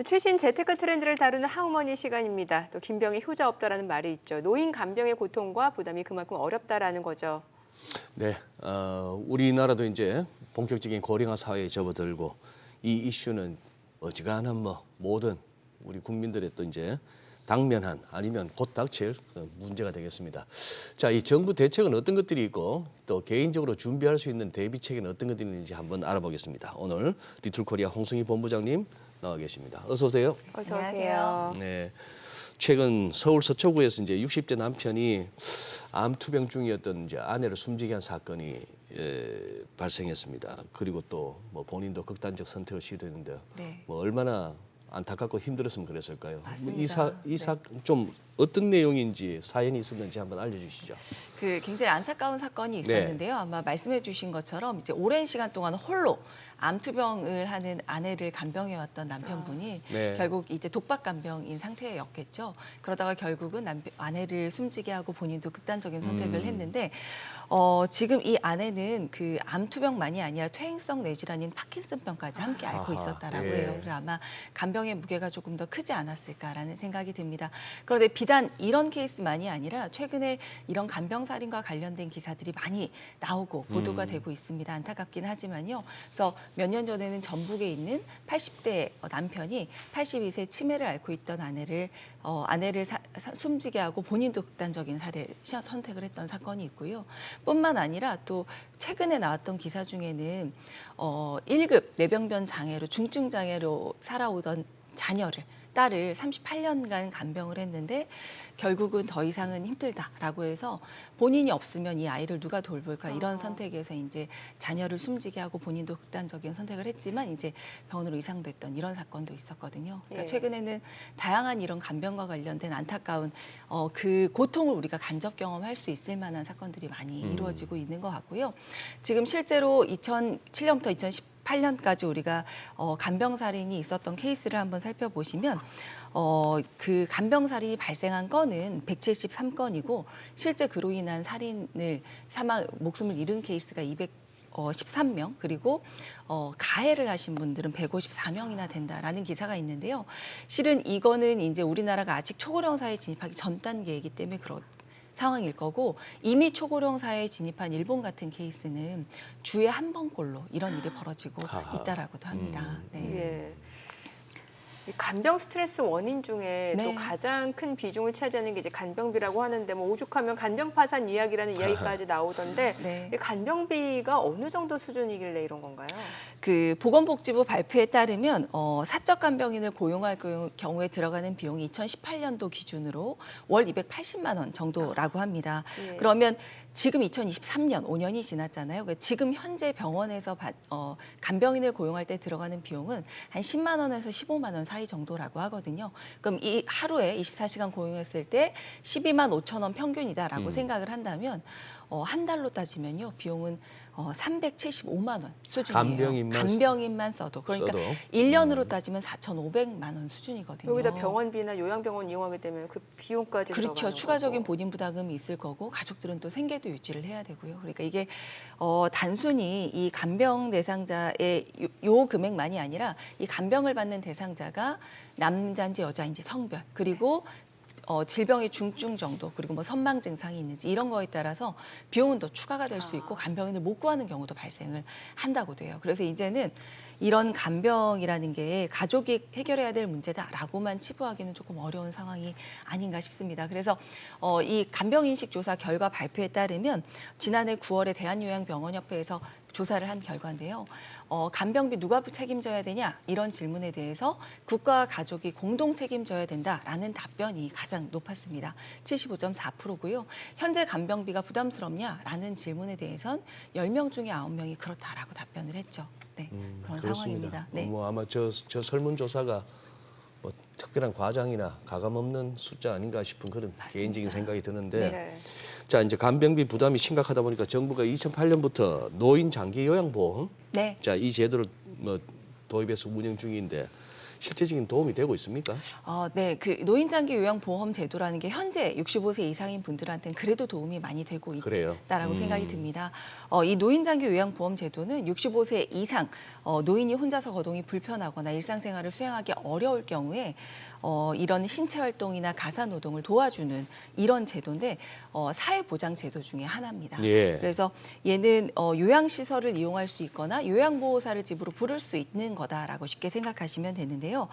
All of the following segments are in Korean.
최신 재테크 트렌드를 다루는 하우머니 시간입니다. 또 김병에 효자 없다라는 말이 있죠. 노인 간병의 고통과 부담이 그만큼 어렵다라는 거죠. 네, 우리나라도 이제 본격적인 고령화 사회에 접어들고 이 이슈는 어지간한 모든 우리 국민들의 또 이제 당면한 아니면 곧 닥칠 문제가 되겠습니다. 자, 이 정부 대책은 어떤 것들이 있고 또 개인적으로 준비할 수 있는 대비책은 어떤 것들이 있는지 한번 알아보겠습니다. 오늘 리틀코리아 홍승희 본부장님 나와 계십니다. 어서 오세요. 어서 오세요. 네. 최근 서울 서초구에서 이제 60대 남편이 암 투병 중이었던 이제 아내를 숨지게 한 사건이 발생했습니다. 그리고 또 본인도 극단적 선택을 시도했는데 네. 얼마나 안타깝고 힘들었으면 그랬을까요? 맞습니다. 좀 어떤 내용인지 사연이 있었는지 한번 알려주시죠. 굉장히 안타까운 사건이 있었는데요. 아마 말씀해주신 것처럼 이제 오랜 시간 동안 홀로 암투병을 하는 아내를 간병해왔던 남편분이 결국 이제 독박 간병인 상태였겠죠. 그러다가 결국은 아내를 숨지게 하고 본인도 극단적인 선택을 했는데 지금 이 아내는 그 암투병만이 아니라 퇴행성 뇌질환인 파킨슨병까지 함께 앓고 있었다라고 해요. 그래서 아마 간병의 무게가 조금 더 크지 않았을까라는 생각이 듭니다. 그런데 비단 이런 케이스만이 아니라 최근에 이런 간병살인과 관련된 기사들이 많이 나오고 보도가 되고 있습니다. 안타깝긴 하지만요. 그래서 몇 년 전에는 전북에 있는 80대 남편이 82세 치매를 앓고 있던 아내를 숨지게 하고 본인도 극단적인 선택을 했던 사건이 있고요. 뿐만 아니라 또 최근에 나왔던 기사 중에는 1급 뇌병변 장애로 중증 장애로 살아오던 딸을 38년간 간병을 했는데 결국은 더 이상은 힘들다라고 해서 본인이 없으면 이 아이를 누가 돌볼까 이런 선택에서 이제 자녀를 숨지게 하고 본인도 극단적인 선택을 했지만 이제 병원으로 이상됐던 이런 사건도 있었거든요. 그러니까 최근에는 다양한 이런 간병과 관련된 안타까운 그 고통을 우리가 간접 경험할 수 있을 만한 사건들이 많이 이루어지고 있는 것 같고요. 지금 실제로 2007년부터 2018년까지 우리가 간병살인이 있었던 케이스를 한번 살펴보시면 그 간병살인이 발생한 건은 173건이고 실제 그로 인한 목숨을 잃은 케이스가 213명 그리고 가해를 하신 분들은 154명이나 된다라는 기사가 있는데요. 실은 이거는 이제 우리나라가 아직 초고령 사회에 진입하기 전 단계이기 때문에 그런 상황일 거고 이미 초고령 사회에 진입한 일본 같은 케이스는 주에 한 번꼴로 이런 일이 벌어지고 있다라고도 합니다. 네. 이 간병 스트레스 원인 중에 또 네. 가장 큰 비중을 차지하는 게 이제 간병비라고 하는데 오죽하면 간병 파산 이야기라는 이야기까지 나오던데 이 간병비가 어느 정도 수준이길래 이런 건가요? 그 보건복지부 발표에 따르면 사적 간병인을 고용할 경우에 들어가는 비용이 2018년도 기준으로 월 280만 원 정도라고 합니다. 그러면 지금 2023년 5년이 지났잖아요. 그러니까 지금 현재 병원에서 간병인을 고용할 때 들어가는 비용은 한 10만 원에서 15만 원 사이 정도라고 하거든요. 그럼 이 하루에 24시간 고용했을 때 12만 5천 원 평균이다라고 생각을 한다면 한 달로 따지면요. 비용은 375만 원 수준이에요. 간병인만 써도. 그러니까 1년으로 따지면 4,500만 원 수준이거든요. 여기다 병원비나 요양병원 이용하게 되면 그 비용까지 그렇죠. 추가적인 본인 부담금이 있을 거고 가족들은 또 생계도 유지를 해야 되고요. 그러니까 이게 단순히 이 간병 대상자의 요 금액만이 아니라 이 간병을 받는 대상자가 남자인지 여자인지 성별 그리고 질병의 중증 정도 그리고 선망 증상이 있는지 이런 거에 따라서 비용은 더 추가가 될 수 있고 간병인을 못 구하는 경우도 발생을 한다고 돼요. 그래서 이제는 이런 간병이라는 게 가족이 해결해야 될 문제다라고만 치부하기는 조금 어려운 상황이 아닌가 싶습니다. 그래서 이 간병인식 조사 결과 발표에 따르면 지난해 9월에 대한요양병원협회에서 조사를 한 결과인데요. 간병비 누가 책임져야 되냐 이런 질문에 대해서 국가와 가족이 공동 책임져야 된다라는 답변이 가장 높았습니다. 75.4%고요. 현재 간병비가 부담스럽냐라는 질문에 대해선 10명 중에 9명이 그렇다라고 답변을 했죠. 네, 그런 그렇습니다. 상황입니다. 네. 아마 저 설문조사가 특별한 과장이나 가감 없는 숫자 아닌가 싶은 그런 맞습니다. 개인적인 생각이 드는데 네. 자 이제 간병비 부담이 심각하다 보니까 정부가 2008년부터 노인 장기 요양보험 자 이 제도를 도입해서 운영 중인데 실제적인 도움이 되고 있습니까? 네, 그 노인장기 요양보험 제도라는 게 현재 65세 이상인 분들한테는 그래도 도움이 많이 되고 그래요? 있다라고 생각이 듭니다. 이 노인장기 요양보험 제도는 65세 이상 노인이 혼자서 거동이 불편하거나 일상생활을 수행하기 어려울 경우에 이런 신체 활동이나 가사 노동을 도와주는 이런 제도인데 사회보장 제도 중에 하나입니다. 예. 그래서 얘는 요양시설을 이용할 수 있거나 요양보호사를 집으로 부를 수 있는 거다라고 쉽게 생각하시면 되는데요.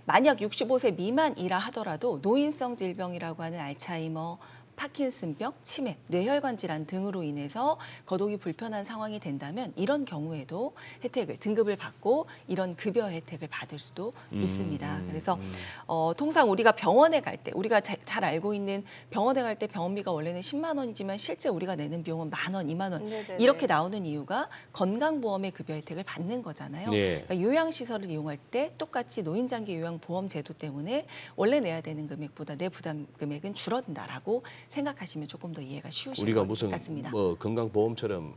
만약 65세 미만이라 하더라도 노인성 질병이라고 하는 알츠하이머, 파킨슨병, 치매, 뇌혈관 질환 등으로 인해서 거동이 불편한 상황이 된다면 이런 경우에도 등급을 받고 이런 급여 혜택을 받을 수도 있습니다. 그래서 통상 우리가 병원에 갈 때 우리가 잘 알고 있는 병원에 갈 때 병원비가 원래는 10만 원이지만 실제 우리가 내는 비용은 10,000원, 20,000원 네네네. 이렇게 나오는 이유가 건강보험의 급여 혜택을 받는 거잖아요. 네. 그러니까 요양시설을 이용할 때 똑같이 노인장기 요양보험 제도 때문에 원래 내야 되는 금액보다 내 부담 금액은 줄어든다라고 생각하시면 조금 더 이해가 쉬우실 우리가 것 무슨 같습니다. 뭐 건강보험처럼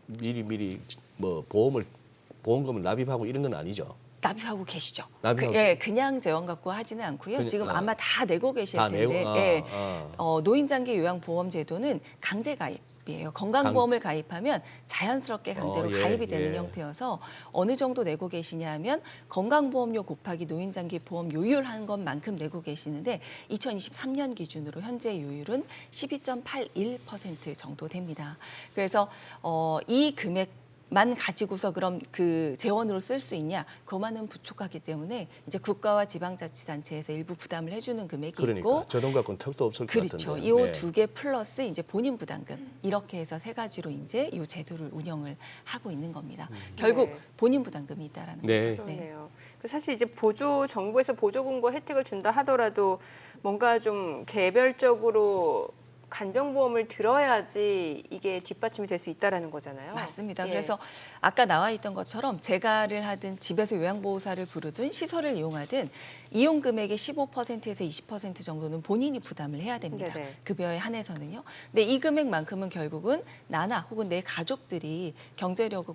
미리 뭐 보험금을 납입하고 이런 건 아니죠. 납입하고 계시죠? 납입하고 그냥 재원 갖고 하지는 않고요. 그냥, 지금 아마 다 내고 계실 다 텐데 내고? 노인장기 요양보험 제도는 강제 가입이에요. 건강보험을 가입하면 자연스럽게 강제로 예, 가입이 되는 예. 형태여서 어느 정도 내고 계시냐 하면 건강보험료 곱하기 노인장기 보험 요율한 것만큼 내고 계시는데 2023년 기준으로 현재 요율은 12.81% 정도 됩니다. 그래서 이 금액 만 가지고서 그럼 그 재원으로 쓸 수 있냐? 그것만은 부족하기 때문에 이제 국가와 지방자치단체에서 일부 부담을 해주는 금액이 그러니까 있고, 저 돈 갖고는 턱도 없을 것 그렇죠. 같은데. 이 네. 두 개 플러스 이제 본인 부담금 이렇게 해서 세 가지로 이제 이 제도를 운영을 하고 있는 겁니다. 결국 네. 본인 부담금이 있다라는 네. 거죠. 그러네요. 사실 이제 정부에서 보조금과 혜택을 준다 하더라도 뭔가 좀 개별적으로 간병보험을 들어야지 이게 뒷받침이 될 수 있다라는 거잖아요. 맞습니다. 예. 그래서 아까 나와 있던 것처럼 재가를 하든 집에서 요양보호사를 부르든 시설을 이용하든 이용 금액의 15%에서 20% 정도는 본인이 부담을 해야 됩니다. 네네. 급여에 한해서는요. 근데 이 금액만큼은 결국은 나나 혹은 내 가족들이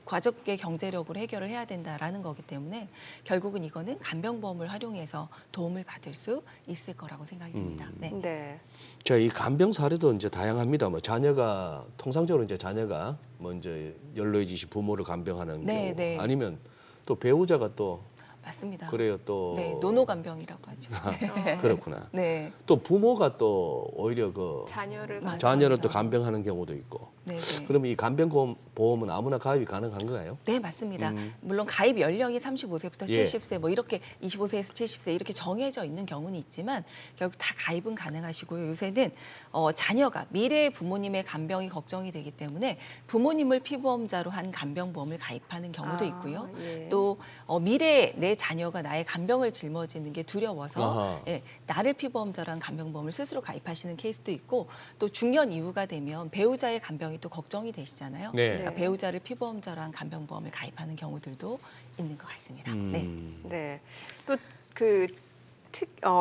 가족의 경제력으로 해결을 해야 된다라는 거기 때문에 결국은 이거는 간병보험을 활용해서 도움을 받을 수 있을 거라고 생각이 듭니다. 네. 네. 자, 이 간병 사례도 이제 다양합니다. 뭐 자녀가 통상적으로 이제 자녀가 뭐 이제 연로해지시 부모를 간병하는 네, 경우 네. 아니면 또 배우자가 또 맞습니다. 그래요 또 네, 노노간병이라고 하죠. 그렇구나. 네. 또 부모가 또 오히려 그 자녀를 맞아요. 자녀를 또 간병하는 경우도 있고. 네, 네. 그러면 이 간병보험은 아무나 가입이 가능한 건가요? 네, 맞습니다. 물론 가입 연령이 35세부터 예. 70세 뭐 이렇게 25세에서 70세 이렇게 정해져 있는 경우는 있지만 결국 다 가입은 가능하시고요. 요새는 자녀가 미래의 부모님의 간병이 걱정이 되기 때문에 부모님을 피보험자로 한 간병보험을 가입하는 경우도 있고요. 예. 또 미래에 내 자녀가 나의 간병을 жил머지는 게 두려워서 아하. 나를 피보험자로 한 간병보험을 스스로 가입하시는 케이스도 있고 또 중년 이후가 되면 배우자의 간병이 또 걱정이 되시잖아요. 네. 그러니까 배우자를 피보험자로 한 간병보험을 가입하는 경우들도 있는 것 같습니다. 네. 네. 또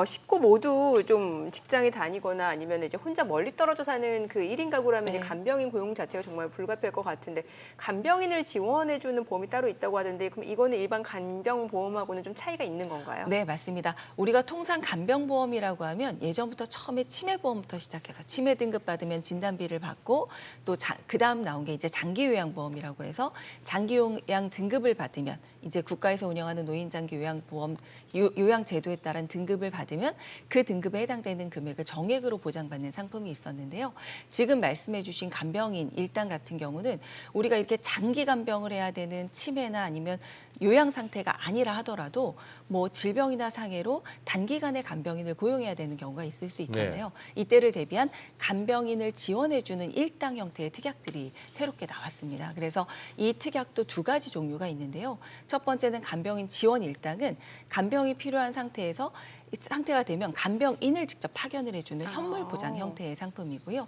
식구 모두 좀 직장에 다니거나 아니면 이제 혼자 멀리 떨어져 사는 그 1인 가구라면 네. 이제 간병인 고용 자체가 정말 불가피할 것 같은데 간병인을 지원해주는 보험이 따로 있다고 하던데 그럼 이거는 일반 간병보험하고는 좀 차이가 있는 건가요? 네, 맞습니다. 우리가 통상 간병보험이라고 하면 예전부터 처음에 치매보험부터 시작해서 치매 등급 받으면 진단비를 받고 또 그다음 나온 게 이제 장기요양보험이라고 해서 장기요양 등급을 받으면 이제 국가에서 운영하는 노인장기 요양보험 요양제도에 따른 등급을 받으면 그 등급에 해당되는 금액을 정액으로 보장받는 상품이 있었는데요. 지금 말씀해 주신 간병인 일당 같은 경우는 우리가 이렇게 장기 간병을 해야 되는 치매나 아니면 요양 상태가 아니라 하더라도 뭐 질병이나 상해로 단기간에 간병인을 고용해야 되는 경우가 있을 수 있잖아요. 이때를 대비한 간병인을 지원해주는 일당 형태의 특약들이 새롭게 나왔습니다. 그래서 이 특약도 두 가지 종류가 있는데요. 첫 번째는 간병인 지원 일당은 간병이 필요한 상태가 되면 간병인을 직접 파견을 해주는 현물 보장 형태의 상품이고요.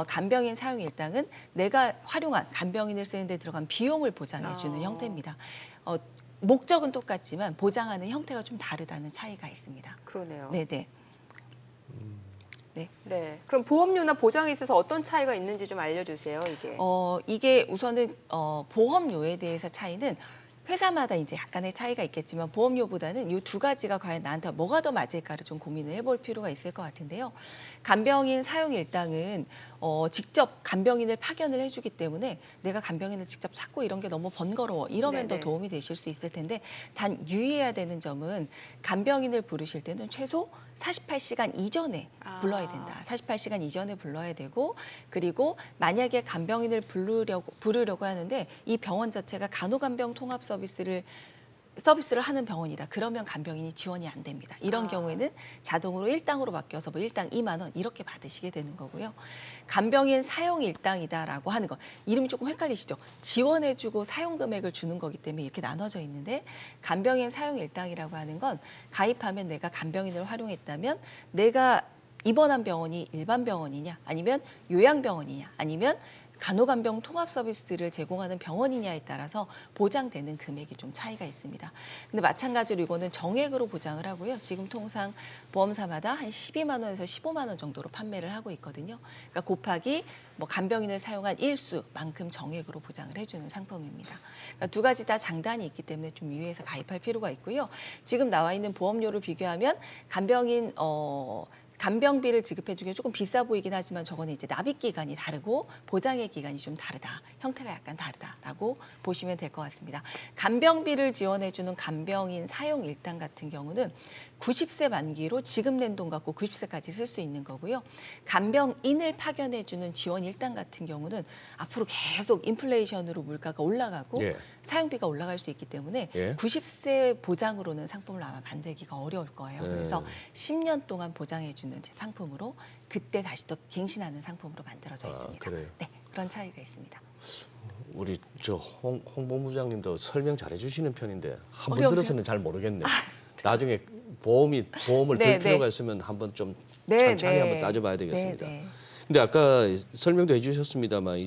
간병인 사용 일당은 내가 활용한 간병인을 쓰는 데 들어간 비용을 보장해주는 형태입니다. 목적은 똑같지만 보장하는 형태가 좀 다르다는 차이가 있습니다. 그러네요. 네네. 네. 네. 그럼 보험료나 보장에 있어서 어떤 차이가 있는지 좀 알려주세요. 이게. 이게 우선은 보험료에 대해서 차이는 회사마다 이제 약간의 차이가 있겠지만 보험료보다는 이 두 가지가 과연 나한테 뭐가 더 맞을까를 좀 고민을 해볼 필요가 있을 것 같은데요. 간병인 사용 일당은 직접 간병인을 파견을 해주기 때문에 내가 간병인을 직접 찾고 이런 게 너무 번거로워 이러면 네네. 더 도움이 되실 수 있을 텐데 단 유의해야 되는 점은 간병인을 부르실 때는 최소 48시간 이전에 불러야 된다. 48시간 이전에 불러야 되고 그리고 만약에 간병인을 부르려고 하는데 이 병원 자체가 간호간병 통합 서비스를 하는 병원이다. 그러면 간병인이 지원이 안 됩니다. 이런 경우에는 자동으로 일당으로 바뀌어서 뭐 일당 2만 원 이렇게 받으시게 되는 거고요. 간병인 사용 일당이다라고 하는 거 이름이 조금 헷갈리시죠? 지원해주고 사용 금액을 주는 거기 때문에 이렇게 나눠져 있는데 간병인 사용 일당이라고 하는 건 가입하면 내가 간병인을 활용했다면 내가 입원한 병원이 일반 병원이냐 아니면 요양병원이냐 아니면 간호간병 통합 서비스를 제공하는 병원이냐에 따라서 보장되는 금액이 좀 차이가 있습니다. 근데 마찬가지로 이거는 정액으로 보장을 하고요. 지금 통상 보험사마다 한 12만 원에서 15만 원 정도로 판매를 하고 있거든요. 그러니까 곱하기 뭐 간병인을 사용한 일수만큼 정액으로 보장을 해주는 상품입니다. 그러니까 두 가지 다 장단이 있기 때문에 좀 유의해서 가입할 필요가 있고요. 지금 나와 있는 보험료를 비교하면 간병비를 지급해주기에 조금 비싸 보이긴 하지만 저거는 이제 납입 기간이 다르고 보장의 기간이 좀 다르다. 형태가 약간 다르다라고 보시면 될 것 같습니다. 간병비를 지원해주는 간병인 사용 일당 같은 경우는 90세 만기로 지금 낸 돈 갖고 90세까지 쓸 수 있는 거고요. 간병인을 파견해주는 지원 일당 같은 경우는 앞으로 계속 인플레이션으로 물가가 올라가고 예. 사용비가 올라갈 수 있기 때문에 예. 90세 보장으로는 상품을 아마 만들기가 어려울 거예요. 그래서 10년 동안 보장해주는 상품으로 그때 다시 또 갱신하는 상품으로 만들어져 있습니다. 그래요? 네, 그런 차이가 있습니다. 우리 홍 본부장님도 설명 잘해 주시는 편인데 한 번 어려우세요? 들어서는 잘 모르겠네. 나중에 보험을 네, 들 필요가 네. 있으면 한번 좀 네, 천천히 네. 한번 따져봐야 되겠습니다. 네, 네. 근데 아까 설명도 해주셨습니다만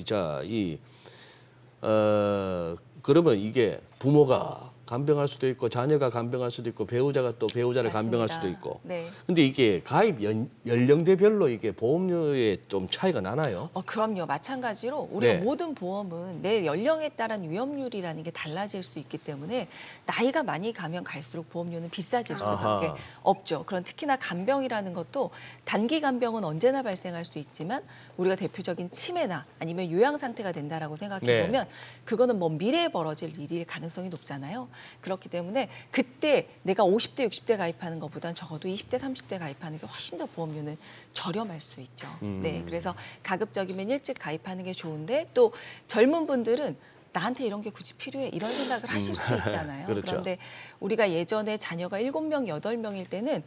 그러면 이게 부모가 간병할 수도 있고 자녀가 간병할 수도 있고 배우자가 또 배우자를 맞습니다. 간병할 수도 있고. 네. 근데 이게 가입 연령대별로 이게 보험료에 좀 차이가 나나요? 그럼요. 마찬가지로 우리가 네. 모든 보험은 내 연령에 따른 위험률이라는 게 달라질 수 있기 때문에 나이가 많이 가면 갈수록 보험료는 비싸질 수밖에 아하. 없죠. 그런 특히나 간병이라는 것도 단기 간병은 언제나 발생할 수 있지만 우리가 대표적인 치매나 아니면 요양 상태가 된다라고 생각해 보면 그거는 뭐 미래에 벌어질 일일 가능성이 높잖아요. 그렇기 때문에 그때 내가 50대, 60대 가입하는 것보다는 적어도 20대, 30대 가입하는 게 훨씬 더 보험료는 저렴할 수 있죠. 네, 그래서 가급적이면 일찍 가입하는 게 좋은데 또 젊은 분들은 나한테 이런 게 굳이 필요해 이런 생각을 하실 수도 있잖아요. 그렇죠. 그런데 우리가 예전에 자녀가 7명, 8명일 때는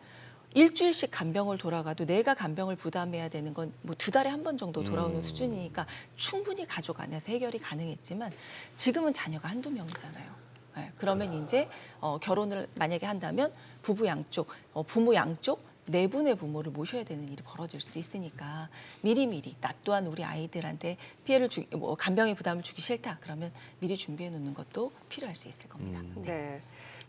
일주일씩 간병을 돌아가도 내가 간병을 부담해야 되는 건 뭐 2달에 한 번 정도 돌아오는 수준이니까 충분히 가족 안에서 해결이 가능했지만 지금은 자녀가 한두 명이잖아요. 네, 그러면 이제 결혼을 만약에 한다면 부부 양쪽, 부모 양쪽 네 분의 부모를 모셔야 되는 일이 벌어질 수도 있으니까 미리미리 나 또한 우리 아이들한테 간병의 부담을 주기 싫다 그러면 미리 준비해 놓는 것도 필요할 수 있을 겁니다. 네.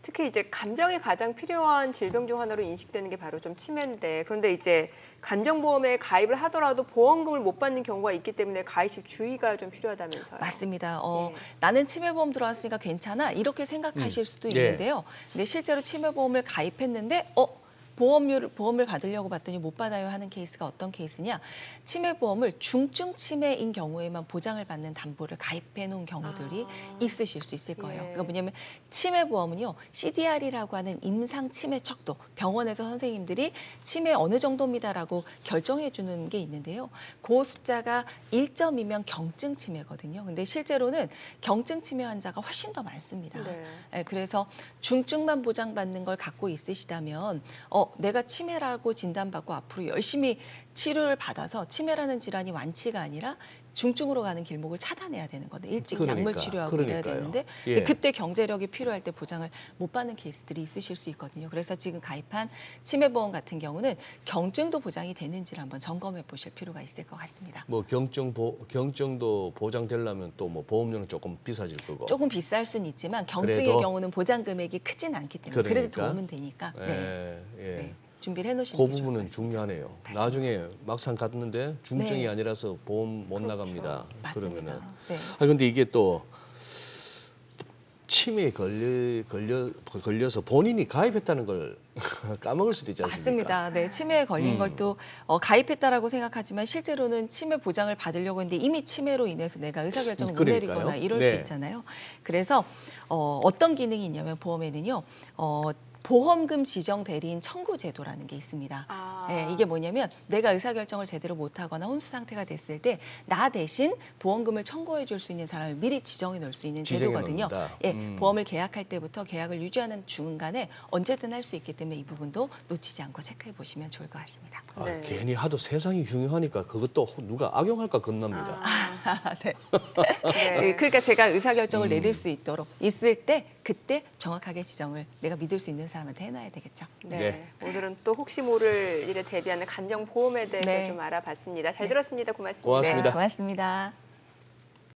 특히 이제 간병이 가장 필요한 질병 중 하나로 인식되는 게 바로 좀 치매인데 그런데 이제 간병보험에 가입을 하더라도 보험금을 못 받는 경우가 있기 때문에 가입 시 주의가 좀 필요하다면서요. 맞습니다. 네. 나는 치매보험 들어왔으니까 괜찮아 이렇게 생각하실 수도 예. 있는데요. 근데 실제로 치매보험을 가입했는데 보험을 받으려고 봤더니 못 받아요 하는 케이스가 어떤 케이스냐. 치매보험을 중증 치매인 경우에만 보장을 받는 담보를 가입해 놓은 경우들이 있으실 수 있을 거예요. 예. 그러니까 뭐냐면 치매보험은요. CDR이라고 하는 임상 치매 척도 병원에서 선생님들이 치매 어느 정도입니다라고 결정해 주는 게 있는데요. 그 숫자가 1.2면 경증 치매거든요. 근데 실제로는 경증 치매 환자가 훨씬 더 많습니다. 네. 네, 그래서 중증만 보장받는 걸 갖고 있으시다면 내가 치매라고 진단받고 앞으로 열심히 치료를 받아서 치매라는 질환이 완치가 아니라 중증으로 가는 길목을 차단해야 되는 건데 일찍 약물 치료하고 이래야 되는데 근데 그때 경제력이 필요할 때 보장을 못 받는 케이스들이 있으실 수 있거든요. 그래서 지금 가입한 치매보험 같은 경우는 경증도 보장이 되는지를 한번 점검해 보실 필요가 있을 것 같습니다. 뭐 경증도 보장되려면 또 뭐 보험료는 조금 비싸질 거고. 조금 비쌀 수는 있지만 경증의 그래도? 경우는 보장 금액이 크진 않기 때문에 그래도 그러니까? 도움은 되니까 네. 예. 준비를 해놓으시는 그 게 좋을 것 부분은 같습니다. 중요하네요. 맞습니다. 나중에 막상 갔는데 중증이 네. 아니라서 보험 못 그렇죠. 나갑니다. 맞습니다. 그러면은. 네. 근데 이게 또 치매에 걸려서 본인이 가입했다는 걸 까먹을 수도 있지 않습니까? 맞습니다. 네, 치매에 걸린 걸 또 가입했다라고 생각하지만 실제로는 치매 보장을 받으려고 했는데 이미 치매로 인해서 내가 의사결정을 못 그러니까요. 내리거나 이럴 네. 수 있잖아요. 그래서 어떤 기능이 있냐면 보험에는요. 보험금 지정 대리인 청구 제도라는 게 있습니다. 아. 네, 이게 뭐냐면 내가 의사결정을 제대로 못하거나 혼수 상태가 됐을 때 나 대신 보험금을 청구해 줄 수 있는 사람을 미리 지정해 놓을 수 있는 지정해 제도거든요. 놓는다. 예, 보험을 계약할 때부터 계약을 유지하는 중간에 언제든 할 수 있기 때문에 이 부분도 놓치지 않고 체크해 보시면 좋을 것 같습니다. 아, 네. 괜히 하도 세상이 흉흉하니까 그것도 누가 악용할까 겁납니다. 네. 네. 네, 그러니까 제가 의사결정을 내릴 수 있도록 있을 때 그때 정확하게 지정을 내가 믿을 수 있는 사람한테 해놔야 되겠죠. 네. 네. 오늘은 또 혹시 모를 일에 대비하는 간병보험에 대해서 네. 좀 알아봤습니다. 잘 네. 들었습니다. 고맙습니다. 고맙습니다. 네, 고맙습니다.